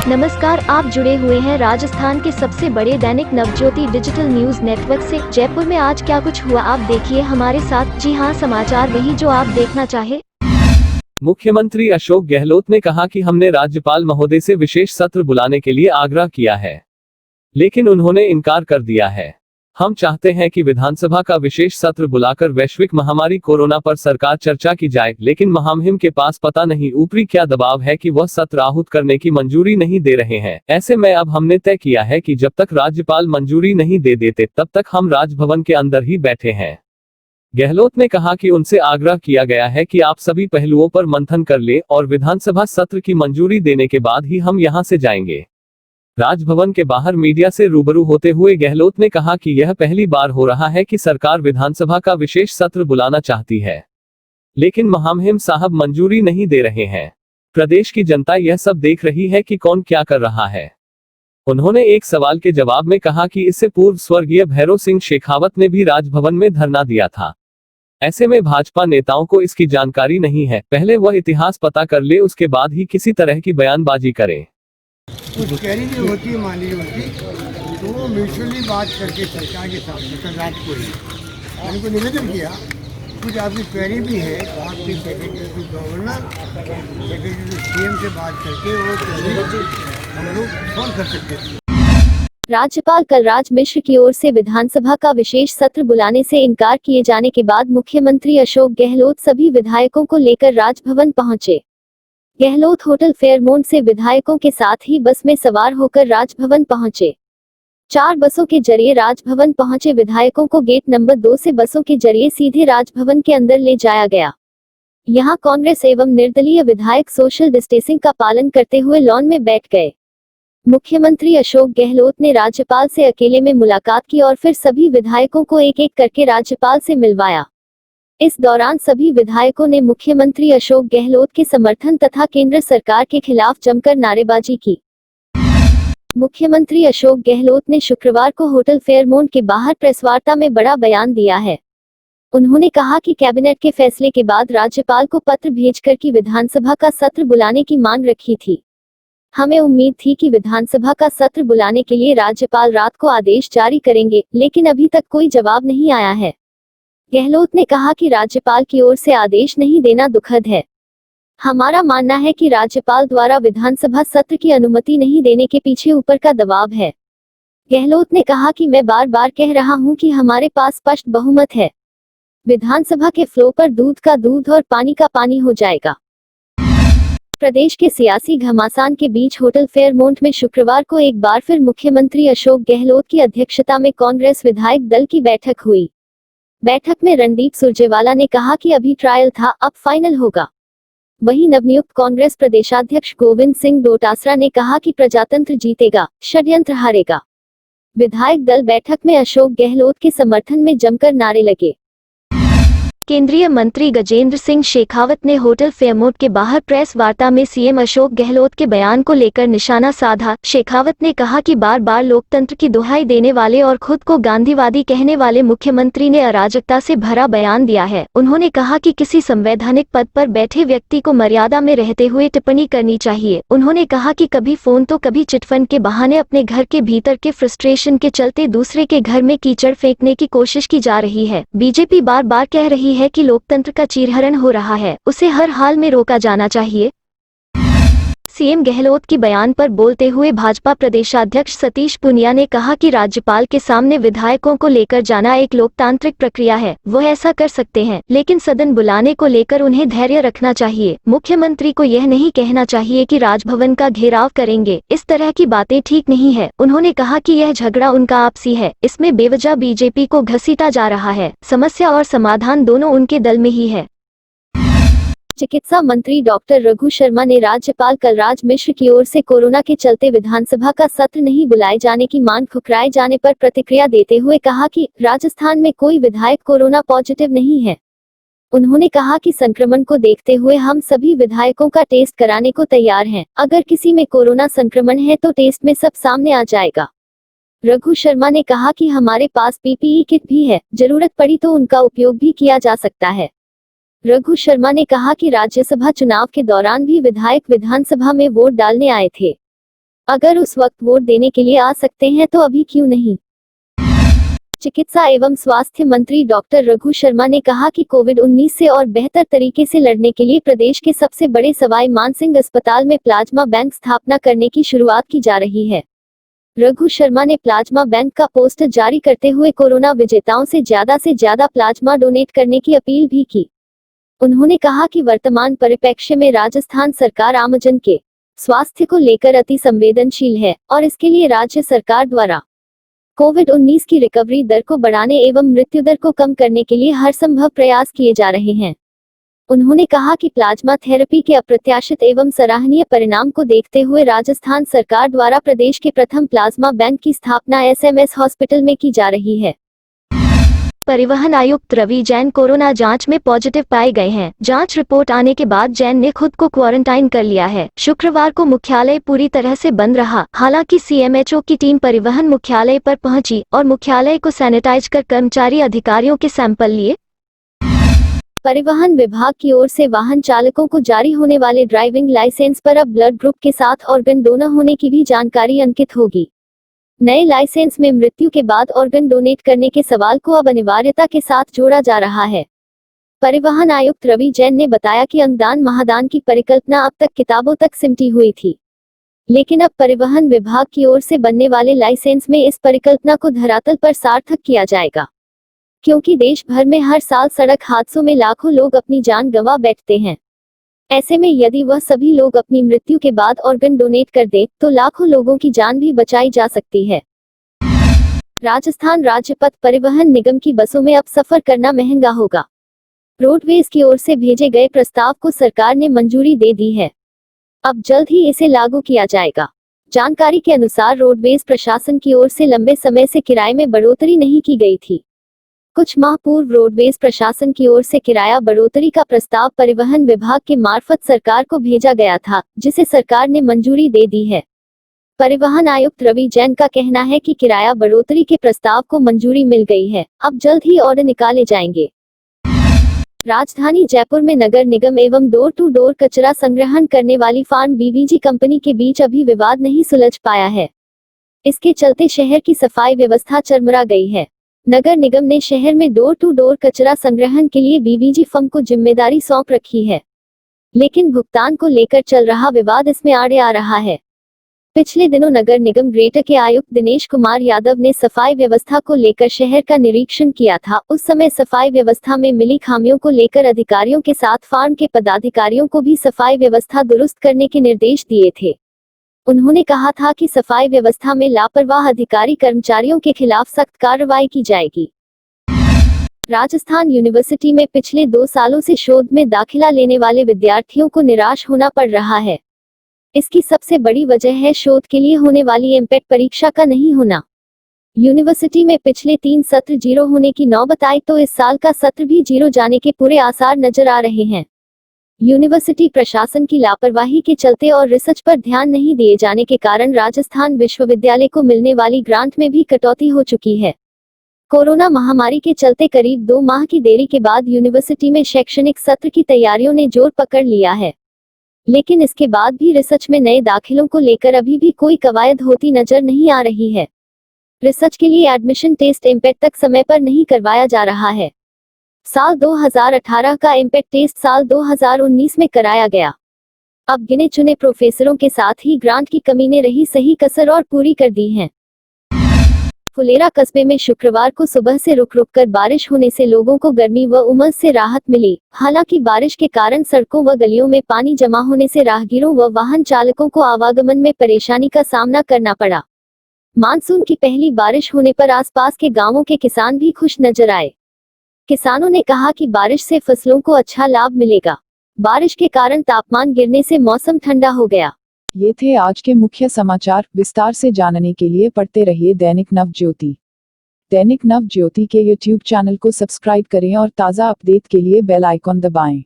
नमस्कार, आप जुड़े हुए हैं राजस्थान के सबसे बड़े Dainik Navjyoti digital news network से। जयपुर में आज क्या कुछ हुआ आप देखिए हमारे साथ। जी हां, समाचार वही जो आप देखना चाहे। मुख्यमंत्री अशोक गहलोत ने कहा कि हमने राज्यपाल महोदय से विशेष सत्र बुलाने के लिए आग्रह किया है, लेकिन उन्होंने इनकार कर दिया है। हम चाहते हैं कि विधानसभा का विशेष सत्र बुलाकर वैश्विक महामारी कोरोना पर सरकार चर्चा की जाए, लेकिन महामहिम के पास पता नहीं ऊपरी क्या दबाव है कि वह सत्र आहूत करने की मंजूरी नहीं दे रहे हैं। ऐसे में अब हमने तय किया है कि जब तक राज्यपाल मंजूरी नहीं दे देते तब तक हम राजभवन के अंदर ही बैठे हैं। गहलोत ने कहा कि उनसे आग्रह किया गया है कि आप सभी पहलुओं पर मंथन कर ले और विधानसभा सत्र की मंजूरी देने के बाद ही हम यहां से जाएंगे। राजभवन के बाहर मीडिया से रूबरू होते हुए गहलोत ने कहा कि यह पहली बार हो रहा है कि सरकार विधानसभा का विशेष सत्र बुलाना चाहती है, लेकिन महामहिम साहब मंजूरी नहीं दे रहे हैं। प्रदेश की जनता यह सब देख रही है कि कौन क्या कर रहा है। उन्होंने एक सवाल के जवाब में कहा कि इससे पूर्व स्वर्गीय भैरों सिंह शेखावत ने भी राजभवन में धरना दिया था। ऐसे में भाजपा नेताओं को इसकी जानकारी नहीं है। पहले वह इतिहास पता कर ले, उसके बाद ही किसी तरह की बयानबाजी करे। कुछ क्वेरी जो होती है माननीय मंत्री, तो वो म्यूचुअली बात करके सरकार के सामने कल रात को ही मैंने को निवेदन किया। कुछ आपकी क्वेरी भी है तो आपके secretary to governor, secretary to CM से बात करके वो क्वेरी हम लोग सॉल्व कर सकते हैं। राज्यपाल कलराज मिश्र की ओर से विधानसभा का विशेष सत्र बुलाने से इनकार किए जाने के बाद मुख्यमंत्री अशोक गहलोत सभी विधायकों को लेकर राजभवन पहुंचे। गहलोत होटल फेयरमोंट से विधायकों के साथ ही बस में सवार होकर राजभवन पहुंचे। 4 बसों के जरिए राजभवन पहुंचे विधायकों को गेट नंबर 2 से बसों के जरिए सीधे राजभवन के अंदर ले जाया गया। यहां कांग्रेस एवं निर्दलीय विधायक सोशल डिस्टेंसिंग का पालन करते हुए लॉन में बैठ गए। मुख्यमंत्री अशोक गहलोत ने राज्यपाल से अकेले में मुलाकात की और फिर सभी विधायकों को एक एक करके राज्यपाल से मिलवाया। इस दौरान सभी विधायकों ने मुख्यमंत्री अशोक गहलोत के समर्थन तथा केंद्र सरकार के खिलाफ जमकर नारेबाजी की। मुख्यमंत्री अशोक गहलोत ने शुक्रवार को होटल फेयरमोंट के बाहर प्रेसवार्ता में बड़ा बयान दिया है। उन्होंने कहा कि कैबिनेट के फैसले के बाद राज्यपाल को पत्र भेजकर की विधानसभा का सत्र बुलाने की मांग रखी थी। हमें उम्मीद थी कि विधानसभा का सत्र बुलाने के लिए राज्यपाल रात को आदेश जारी करेंगे, लेकिन अभी तक कोई जवाब नहीं आया है। गहलोत ने कहा कि राज्यपाल की ओर से आदेश नहीं देना दुखद है। हमारा मानना है कि राज्यपाल द्वारा विधानसभा सत्र की अनुमति नहीं देने के पीछे ऊपर का दबाव है। गहलोत ने कहा कि मैं बार बार कह रहा हूं कि हमारे पास स्पष्ट बहुमत है। विधानसभा के फ्लो पर दूध का दूध और पानी का पानी हो जाएगा। प्रदेश के सियासी घमासान के बीच होटल फेयरमोंट में शुक्रवार को एक बार फिर मुख्यमंत्री अशोक गहलोत की अध्यक्षता में कांग्रेस विधायक दल की बैठक हुई। बैठक में रणदीप सुरजेवाला ने कहा कि अभी ट्रायल था, अब फाइनल होगा। वहीं नवनियुक्त कांग्रेस प्रदेशाध्यक्ष गोविंद सिंह डोटासरा ने कहा कि प्रजातंत्र जीतेगा, षड्यंत्र हारेगा। विधायक दल बैठक में अशोक गहलोत के समर्थन में जमकर नारे लगे। केंद्रीय मंत्री गजेंद्र सिंह शेखावत ने होटल फेयरमोंट के बाहर प्रेस वार्ता में सीएम अशोक गहलोत के बयान को लेकर निशाना साधा। शेखावत ने कहा कि बार बार लोकतंत्र की दुहाई देने वाले और खुद को गांधीवादी कहने वाले मुख्यमंत्री ने अराजकता से भरा बयान दिया है। उन्होंने कहा कि किसी संवैधानिक पद पर बैठे व्यक्ति को मर्यादा में रहते हुए टिप्पणी करनी चाहिए। उन्होंने कहा कि कभी फोन तो कभी चिटफंड के बहाने अपने घर के भीतर के फ्रस्ट्रेशन के चलते दूसरे के घर में कीचड़ फेंकने की कोशिश की जा रही है। बीजेपी बार बार कह रही है कि लोकतंत्र का चीरहरण हो रहा है, उसे हर हाल में रोका जाना चाहिए। सीएम गहलोत की बयान पर बोलते हुए भाजपा प्रदेशाध्यक्ष सतीश पूनिया ने कहा कि राज्यपाल के सामने विधायकों को लेकर जाना एक लोकतांत्रिक प्रक्रिया है, वो ऐसा कर सकते हैं, लेकिन सदन बुलाने को लेकर उन्हें धैर्य रखना चाहिए। मुख्यमंत्री को यह नहीं कहना चाहिए कि राजभवन का घेराव करेंगे, इस तरह की बातें ठीक नहीं है। उन्होंने कहा कि यह झगड़ा उनका आपसी है, इसमें बेवजह बीजेपी को घसीटा जा रहा है। समस्या और समाधान दोनों उनके दल में ही है। चिकित्सा मंत्री डॉक्टर रघु शर्मा ने राज्यपाल कलराज मिश्र की ओर से कोरोना के चलते विधानसभा का सत्र नहीं बुलाए जाने की मांग ठुकराए जाने पर प्रतिक्रिया देते हुए कहा कि राजस्थान में कोई विधायक कोरोना पॉजिटिव नहीं है। उन्होंने कहा कि संक्रमण को देखते हुए हम सभी विधायकों का टेस्ट कराने को तैयार हैं। अगर किसी में कोरोना संक्रमण है तो टेस्ट में सब सामने आ जाएगा। रघु शर्मा ने कहा कि हमारे पास पीपीई किट भी है, जरूरत पड़ी तो उनका उपयोग भी किया जा सकता है। रघु शर्मा ने कहा कि राज्यसभा चुनाव के दौरान भी विधायक विधानसभा में वोट डालने आए थे। अगर उस वक्त वोट देने के लिए आ सकते हैं तो अभी क्यों नहीं। चिकित्सा एवं स्वास्थ्य मंत्री डॉक्टर रघु शर्मा ने कहा कि कोविड-19 से और बेहतर तरीके से लड़ने के लिए प्रदेश के सबसे बड़े सवाई मानसिंह अस्पताल में प्लाज्मा बैंक स्थापना करने की शुरुआत की जा रही है। रघु शर्मा ने प्लाज्मा बैंक का पोस्टर जारी करते हुए कोरोना विजेताओं से ज्यादा प्लाज्मा डोनेट करने की अपील भी की। उन्होंने कहा कि वर्तमान परिप्रेक्ष्य में राजस्थान सरकार आमजन के स्वास्थ्य को लेकर अति संवेदनशील है और इसके लिए राज्य सरकार द्वारा कोविड-19 की रिकवरी दर को बढ़ाने एवं मृत्यु दर को कम करने के लिए हर संभव प्रयास किए जा रहे हैं। उन्होंने कहा कि प्लाज्मा थेरेपी के अप्रत्याशित एवं सराहनीय परिणाम को देखते हुए राजस्थान सरकार द्वारा प्रदेश के प्रथम प्लाज्मा बैंक की स्थापना एसएमएस हॉस्पिटल में की जा रही है। परिवहन आयुक्त रवि जैन कोरोना जांच में पॉजिटिव पाए गए हैं। जांच रिपोर्ट आने के बाद जैन ने खुद को क्वारंटाइन कर लिया है। शुक्रवार को मुख्यालय पूरी तरह से बंद रहा। हालांकि सीएमएचओ की टीम परिवहन मुख्यालय पर पहुंची और मुख्यालय को सैनिटाइज कर कर्मचारी अधिकारियों के सैंपल लिए। परिवहन विभाग की ओर से वाहन चालकों को जारी होने वाले ड्राइविंग लाइसेंस पर अब ब्लड ग्रुप के साथ ऑर्गन डोनर होने की भी जानकारी अंकित होगी। नए लाइसेंस में मृत्यु के बाद ऑर्गन डोनेट करने के सवाल को अब अनिवार्यता के साथ जोड़ा जा रहा है। परिवहन आयुक्त रवि जैन ने बताया कि अंगदान महादान की परिकल्पना अब तक किताबों तक सिमटी हुई थी, लेकिन अब परिवहन विभाग की ओर से बनने वाले लाइसेंस में इस परिकल्पना को धरातल पर सार्थक किया जाएगा, क्योंकि देश भर में हर साल सड़क हादसों में लाखों लोग अपनी जान गंवा बैठते हैं। ऐसे में यदि वह सभी लोग अपनी मृत्यु के बाद ऑर्गन डोनेट कर दे तो लाखों लोगों की जान भी बचाई जा सकती है। राजस्थान राज्य पथ परिवहन निगम की बसों में अब सफर करना महंगा होगा। रोडवेज की ओर से भेजे गए प्रस्ताव को सरकार ने मंजूरी दे दी है। अब जल्द ही इसे लागू किया जाएगा। जानकारी के अनुसार रोडवेज प्रशासन की ओर से लंबे समय से किराए में बढ़ोतरी नहीं की गई थी। कुछ माह पूर्व रोडवेज प्रशासन की ओर से किराया बढ़ोतरी का प्रस्ताव परिवहन विभाग के मार्फत सरकार को भेजा गया था, जिसे सरकार ने मंजूरी दे दी है। परिवहन आयुक्त रवि जैन का कहना है कि किराया बढ़ोतरी के प्रस्ताव को मंजूरी मिल गई है, अब जल्द ही ऑर्डर निकाले जाएंगे। राजधानी जयपुर में नगर निगम एवं डोर टू डोर कचरा संग्रहण करने वाली फार्म बीवीजी कंपनी के बीच अभी विवाद नहीं सुलझ पाया है। इसके चलते शहर की सफाई व्यवस्था चरमरा गई है। नगर निगम ने शहर में डोर टू डोर कचरा संग्रहण के लिए बीवीजी फर्म को जिम्मेदारी सौंप रखी है, लेकिन भुगतान को लेकर चल रहा विवाद इसमें आड़े आ रहा है। पिछले दिनों नगर निगम ग्रेटर के आयुक्त दिनेश कुमार यादव ने सफाई व्यवस्था को लेकर शहर का निरीक्षण किया था। उस समय सफाई व्यवस्था में मिली खामियों को लेकर अधिकारियों के साथ फार्म के पदाधिकारियों को भी सफाई व्यवस्था दुरुस्त करने के निर्देश दिए थे। उन्होंने कहा था कि सफाई व्यवस्था में लापरवाह अधिकारी कर्मचारियों के खिलाफ सख्त कार्रवाई की जाएगी। राजस्थान यूनिवर्सिटी में पिछले 2 सालों से शोध में दाखिला लेने वाले विद्यार्थियों को निराश होना पड़ रहा है। इसकी सबसे बड़ी वजह है शोध के लिए होने वाली एमपेट परीक्षा का नहीं होना। यूनिवर्सिटी में पिछले 3 सत्र 0 होने की नौबत आई तो इस साल का सत्र भी 0 जाने के पूरे आसार नजर आ रहे हैं। यूनिवर्सिटी प्रशासन की लापरवाही के चलते और रिसर्च पर ध्यान नहीं दिए जाने के कारण राजस्थान विश्वविद्यालय को मिलने वाली ग्रांट में भी कटौती हो चुकी है। कोरोना महामारी के चलते करीब 2 माह की देरी के बाद यूनिवर्सिटी में शैक्षणिक सत्र की तैयारियों ने जोर पकड़ लिया है, लेकिन इसके बाद भी रिसर्च में नए दाखिलों को लेकर अभी भी कोई कवायद होती नजर नहीं आ रही है। रिसर्च के लिए एडमिशन टेस्ट एमपेट तक समय पर नहीं करवाया जा रहा है। साल 2018 का एमपेट टेस्ट साल 2019 में कराया गया। अब गिने चुने प्रोफेसरों के साथ ही ग्रांट की कमी ने रही सही कसर और पूरी कर दी है। फुलेरा कस्बे में शुक्रवार को सुबह से रुक रुक कर बारिश होने से लोगों को गर्मी व उमस से राहत मिली। हालांकि बारिश के कारण सड़कों व गलियों में पानी जमा होने से राहगीरों व वाहन चालकों को आवागमन में परेशानी का सामना करना पड़ा। मानसून की पहली बारिश होने पर आसपास के गांवों के किसान भी खुश नजर आए। किसानों ने कहा कि बारिश से फसलों को अच्छा लाभ मिलेगा। बारिश के कारण तापमान गिरने से मौसम ठंडा हो गया। ये थे आज के मुख्य समाचार। विस्तार से जानने के लिए पढ़ते रहिए दैनिक नवज्योति। दैनिक नवज्योति के YouTube चैनल को सब्सक्राइब करें और ताज़ा अपडेट के लिए बेल आइकॉन दबाएं।